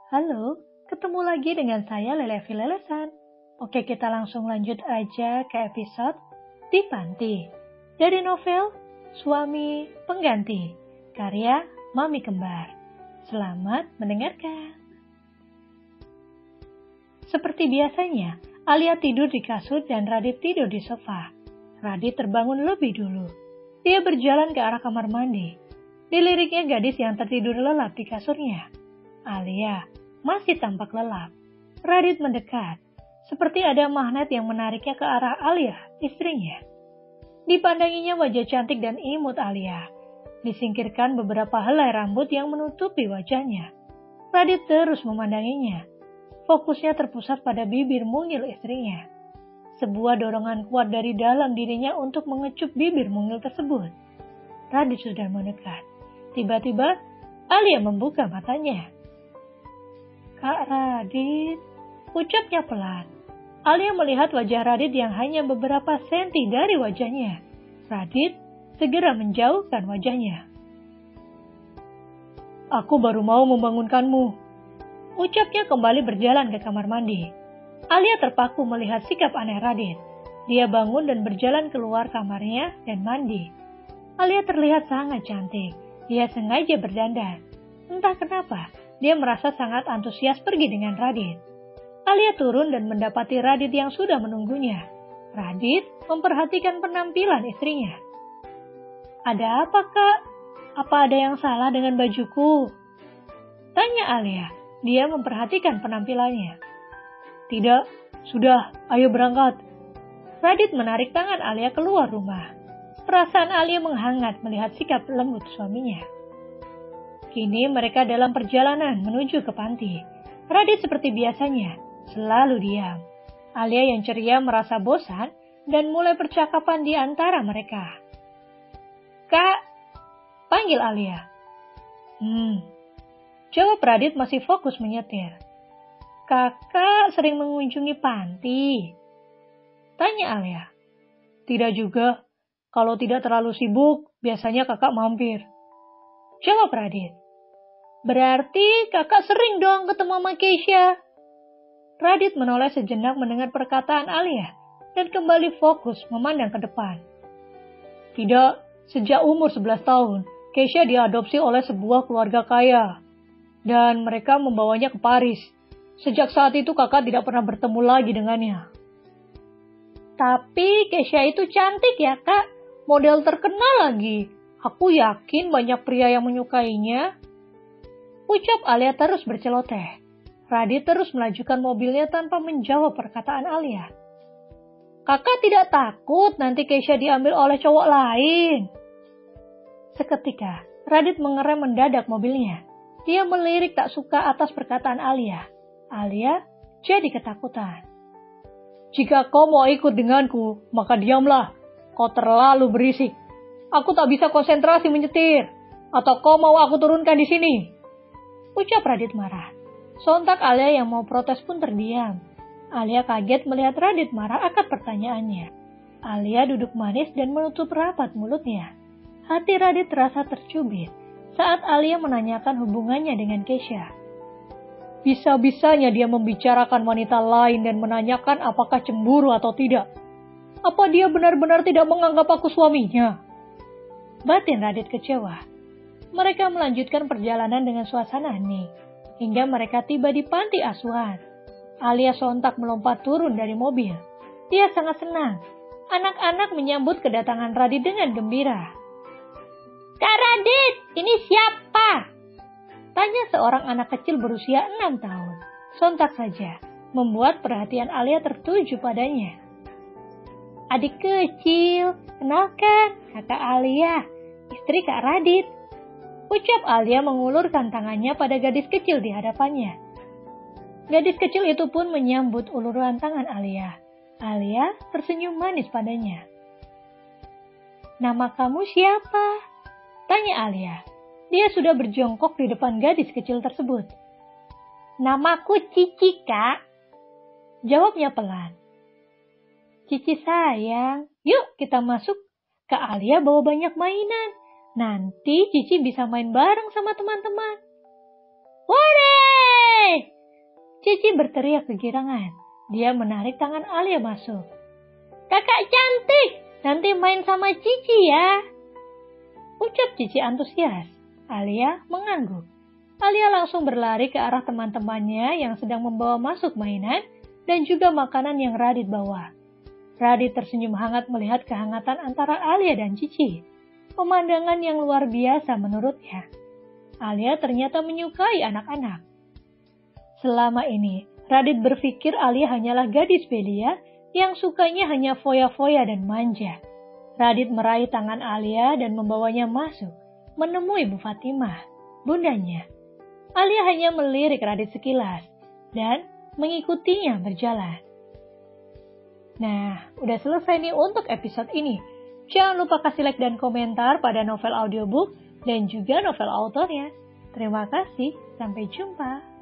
Halo, ketemu lagi dengan saya Lelevi Lelesan. Oke, kita langsung lanjut aja ke episode Di Panti. Dari novel Suami Pengganti, karya Mami Kembar. Selamat mendengarkan. Seperti biasanya, Alia tidur di kasur dan Radit tidur di sofa. Radit terbangun lebih dulu. Dia berjalan ke arah kamar mandi. Diliriknya gadis yang tertidur lelap di kasurnya. Alia masih tampak lelap. Radit mendekat, seperti ada magnet yang menariknya ke arah Alia, istrinya. Dipandanginya wajah cantik dan imut Alia. Disingkirkan beberapa helai rambut yang menutupi wajahnya. Radit terus memandanginya. Fokusnya terpusat pada bibir mungil istrinya. Sebuah dorongan kuat dari dalam dirinya untuk mengecup bibir mungil tersebut. Radit sudah mendekat. Tiba-tiba, Alia membuka matanya. "Kak Radit," ucapnya pelan. Alia melihat wajah Radit yang hanya beberapa senti dari wajahnya. Radit segera menjauhkan wajahnya. "Aku baru mau membangunkanmu," ucapnya kembali berjalan ke kamar mandi. Alia terpaku melihat sikap aneh Radit. Dia bangun dan berjalan keluar kamarnya dan mandi. Alia terlihat sangat cantik. Dia sengaja berdandan. Entah kenapa, dia merasa sangat antusias pergi dengan Radit. Alia turun dan mendapati Radit yang sudah menunggunya. Radit memperhatikan penampilan istrinya. "Ada apa, Kak? Apa ada yang salah dengan bajuku?" tanya Alia. Dia memperhatikan penampilannya. "Tidak, sudah, ayo berangkat." Radit menarik tangan Alia keluar rumah. Perasaan Alia menghangat melihat sikap lembut suaminya. Kini mereka dalam perjalanan menuju ke panti. Radit seperti biasanya, selalu diam. Alia yang ceria merasa bosan dan mulai percakapan di antara mereka. "Kak," panggil Alia. Jawab Radit masih fokus menyetir. "Kakak sering mengunjungi panti?" tanya Alia. "Tidak juga. Kalau tidak terlalu sibuk, biasanya kakak mampir," jawab Radit. "Berarti kakak sering dong ketemu sama Keisha." Radit menoleh sejenak mendengar perkataan Alia dan kembali fokus memandang ke depan. "Tidak, sejak umur 11 tahun, Keisha diadopsi oleh sebuah keluarga kaya. Dan mereka membawanya ke Paris. Sejak saat itu kakak tidak pernah bertemu lagi dengannya." "Tapi Keisha itu cantik ya, Kak. Model terkenal lagi. Aku yakin banyak pria yang menyukainya," ucap Alia terus berceloteh. Radit terus melajukan mobilnya tanpa menjawab perkataan Alia. "Kakak tidak takut nanti Keisha diambil oleh cowok lain?" Seketika, Radit mengerem mendadak mobilnya. Dia melirik tak suka atas perkataan Alia. Alia jadi ketakutan. "Jika kau mau ikut denganku, maka diamlah. Kau terlalu berisik. Aku tak bisa konsentrasi menyetir. Atau kau mau aku turunkan di sini?" ucap Radit marah. Sontak Alia yang mau protes pun terdiam. Alia kaget melihat Radit marah akan pertanyaannya. Alia duduk manis dan menutup rapat mulutnya. Hati Radit terasa tercubit saat Alia menanyakan hubungannya dengan Keisha. Bisa-bisanya dia membicarakan wanita lain dan menanyakan apakah cemburu atau tidak. Apa dia benar-benar tidak menganggap aku suaminya? Batin Radit kecewa. Mereka melanjutkan perjalanan dengan suasana hening, hingga mereka tiba di panti asuhan. Alia sontak melompat turun dari mobil. Dia sangat senang. Anak-anak menyambut kedatangan Radit dengan gembira. "Kak Radit, ini siapa?" tanya seorang anak kecil berusia 6 tahun. Sontak saja, membuat perhatian Alia tertuju padanya. "Adik kecil, kenalkan, kakak Alia, istri Kak Radit," ucap Alia mengulurkan tangannya pada gadis kecil di hadapannya. Gadis kecil itu pun menyambut uluran tangan Alia. Alia tersenyum manis padanya. "Nama kamu siapa?" tanya Alia. Dia sudah berjongkok di depan gadis kecil tersebut. "Namaku Cici, Kak," jawabnya pelan. "Cici sayang, yuk kita masuk. Kak Alia bawa banyak mainan. Nanti Cici bisa main bareng sama teman-teman." Woi! Cici berteriak kegirangan. Dia menarik tangan Alia masuk. Kakak cantik, nanti main sama Cici ya. Ucap Cici antusias. Alia mengangguk. Alia langsung berlari ke arah teman-temannya yang sedang membawa masuk mainan dan juga makanan yang Radit bawa. Radit tersenyum hangat melihat kehangatan antara Alia dan Cici. Pemandangan yang luar biasa menurutnya. Alia ternyata menyukai anak-anak. Selama ini, Radit berpikir Alia hanyalah gadis belia yang sukanya hanya foya-foya dan manja. Radit meraih tangan Alia dan membawanya masuk, menemui Bu Fatimah, bundanya. Alia hanya melirik Radit sekilas dan mengikutinya berjalan. Nah, udah selesai nih untuk episode ini. Jangan lupa kasih like dan komentar pada novel audiobook dan juga novel autornya. Terima kasih, sampai jumpa.